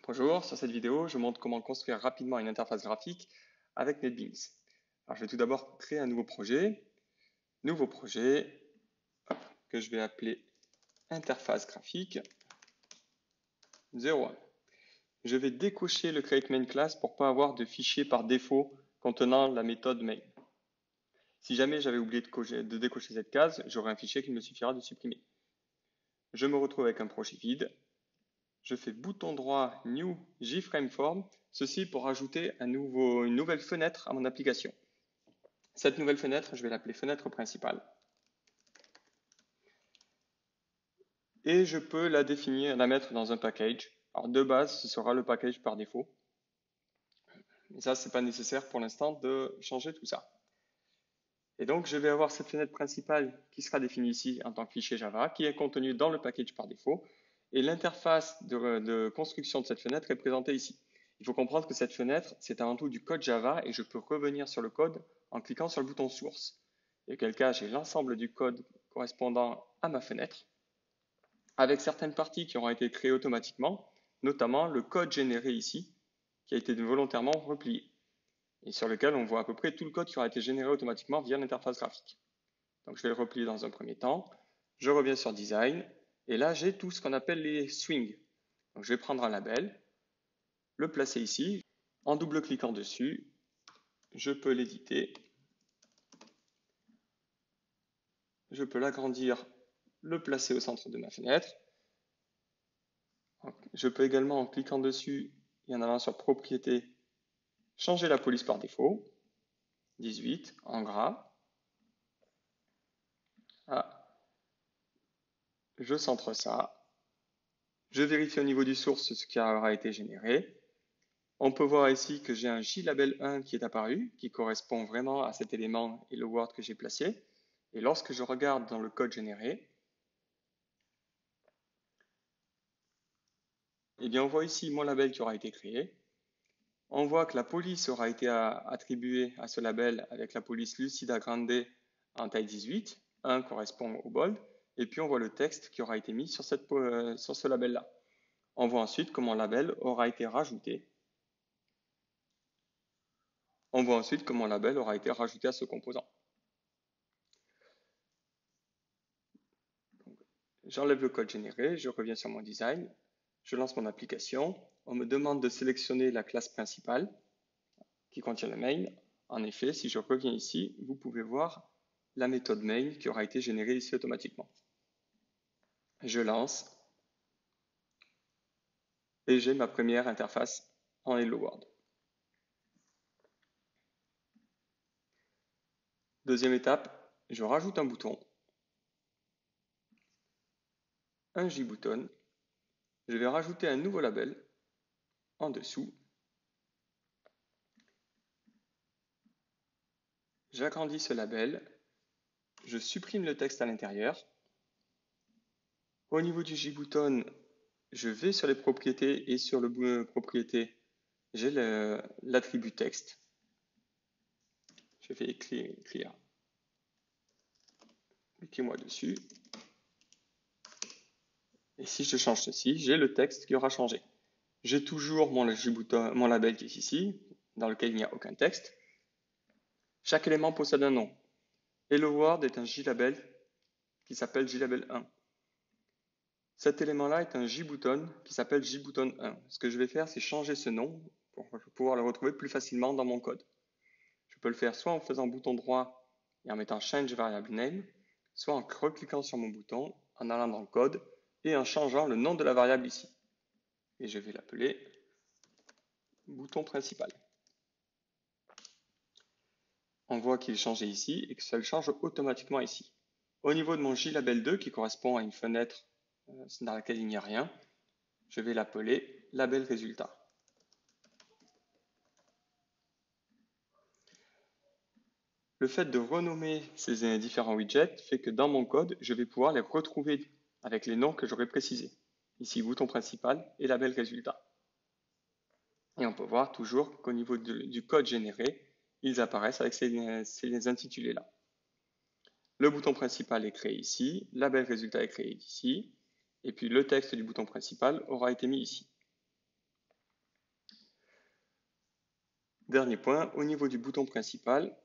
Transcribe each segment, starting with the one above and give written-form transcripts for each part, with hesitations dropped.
Bonjour, sur cette vidéo, je montre comment construire rapidement une interface graphique avec NetBeans. Alors, je vais tout d'abord créer un nouveau projet que je vais appeler interface graphique 01. Je vais décocher le create main class pour ne pas avoir de fichier par défaut contenant la méthode main. Si jamais j'avais oublié de décocher cette case, j'aurai un fichier qu'il me suffira de supprimer. Je me retrouve avec un projet vide. Je fais bouton droit New JFrameForm, ceci pour ajouter une nouvelle fenêtre à mon application. Cette nouvelle fenêtre, je vais l'appeler fenêtre principale. Et je peux la définir, la mettre dans un package. Alors de base, ce sera le package par défaut. Mais ça, c'est pas nécessaire pour l'instant de changer tout ça. Et donc, je vais avoir cette fenêtre principale qui sera définie ici en tant que fichier Java, qui est contenue dans le package par défaut. Et l'interface de construction de cette fenêtre est présentée ici. Il faut comprendre que cette fenêtre, c'est avant tout du code Java et je peux revenir sur le code en cliquant sur le bouton source. Et auquel cas, j'ai l'ensemble du code correspondant à ma fenêtre, avec certaines parties qui auront été créées automatiquement, notamment le code généré ici, qui a été volontairement replié, et sur lequel on voit à peu près tout le code qui aura été généré automatiquement via l'interface graphique. Donc je vais le replier dans un premier temps, je reviens sur Design, et là j'ai tout ce qu'on appelle les swings. Donc je vais prendre un label, le placer ici, en double-cliquant dessus, je peux l'éditer, je peux l'agrandir, le placer au centre de ma fenêtre. Je peux également, en cliquant dessus et en allant sur Propriétés, changer la police par défaut, 18 en gras. Ah, je centre ça. Je vérifie au niveau du source ce qui aura été généré. On peut voir ici que j'ai un JLabel1 qui est apparu, qui correspond vraiment à cet élément et le word que j'ai placé. Et lorsque je regarde dans le code généré, eh bien on voit ici mon label qui aura été créé. On voit que la police aura été attribuée à ce label avec la police Lucida Grande en taille 18. 1 correspond au bold. Et puis on voit le texte qui aura été mis sur ce label-là. On voit ensuite comment le label aura été rajouté. On voit ensuite comment le label aura été rajouté à ce composant. J'enlève le code généré, je reviens sur mon design, je lance mon application. On me demande de sélectionner la classe principale qui contient le main. En effet, si je reviens ici, vous pouvez voir la méthode main qui aura été générée ici automatiquement. Je lance et j'ai ma première interface en Hello World. Deuxième étape, je rajoute un bouton, un JButton. Je vais rajouter un nouveau label en dessous. J'agrandis ce label, je supprime le texte à l'intérieur. Au niveau du JButton, je vais sur les propriétés et sur le propriété, j'ai l'attribut texte. Je fais écrire. Cliquez-moi dessus. Et si je change ceci, j'ai le texte qui aura changé. J'ai toujours mon label qui est ici, dans lequel il n'y a aucun texte. Chaque élément possède un nom. Hello World est un JLabel qui s'appelle JLabel1. Cet élément-là est un JButton qui s'appelle JButton1. Ce que je vais faire, c'est changer ce nom pour pouvoir le retrouver plus facilement dans mon code. Je peux le faire soit en faisant bouton droit et en mettant Change Variable Name, soit en recliquant sur mon bouton, en allant dans le code et en changeant le nom de la variable ici. Et je vais l'appeler bouton principal. On voit qu'il est changé ici et que ça le change automatiquement ici. Au niveau de mon JLabel2 qui correspond à une fenêtre dans laquelle il n'y a rien, je vais l'appeler label résultat. Le fait de renommer ces différents widgets fait que dans mon code, je vais pouvoir les retrouver avec les noms que j'aurais précisés. Ici, bouton principal et label résultat. Et on peut voir toujours qu'au niveau du code généré, ils apparaissent avec ces intitulés-là. Le bouton principal est créé ici, label résultat est créé ici, et puis le texte du bouton principal aura été mis ici. Dernier point, au niveau du bouton principal,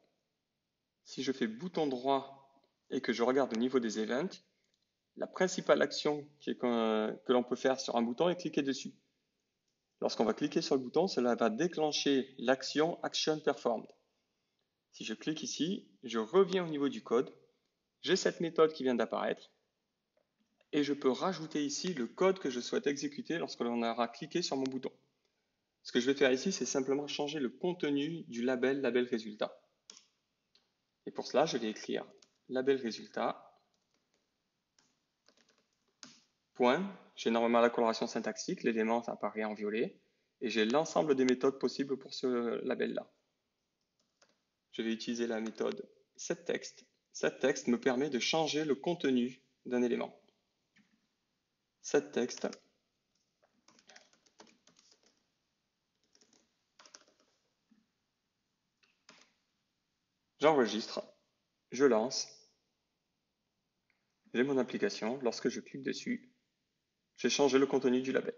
si je fais bouton droit et que je regarde au niveau des events, la principale action que l'on peut faire sur un bouton est cliquer dessus. Lorsqu'on va cliquer sur le bouton, cela va déclencher l'action Action Performed. Si je clique ici, je reviens au niveau du code, j'ai cette méthode qui vient d'apparaître et je peux rajouter ici le code que je souhaite exécuter lorsque l'on aura cliqué sur mon bouton. Ce que je vais faire ici, c'est simplement changer le contenu du label résultat. Et pour cela, je vais écrire label résultat, point, j'ai normalement la coloration syntaxique, l'élément apparaît en violet, et j'ai l'ensemble des méthodes possibles pour ce label-là. Je vais utiliser la méthode setText. SetText me permet de changer le contenu d'un élément. SetText, j'enregistre, je lance, j'ai mon application, lorsque je clique dessus, j'ai changé le contenu du label.